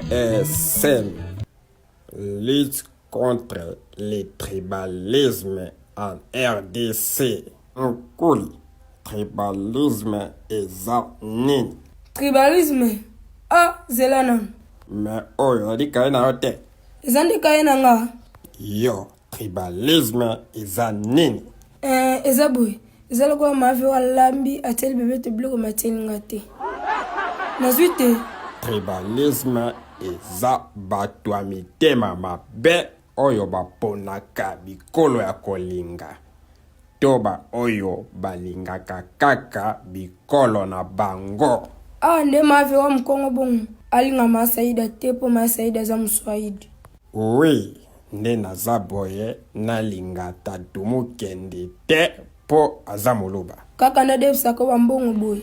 SM, lutte contre le tribalisme en RDC. Nkuli, tribalisme eza nini? Tribalisme? Zelana. Me oyo di kaye na yo te. Eza ndi kaye na nga? Yo, tribalisme eza nini? Eza boy. Eza lokola mavi wa lambi ateli bebe te biloko mateli nga te. Nazwi te. Tribalisme eza bato ya mitema mabe oyo baponaka bikolo ya kolinga. Toba oyo balingaka kaka bikolo na bango. Nde mavi wa mkongo bongo. Alinga masaida te po masaida za mswahidi. Oui, nde naza boye nalinga tatu mukende te po aza moloba. Kaka na debisa ko bambongo boy.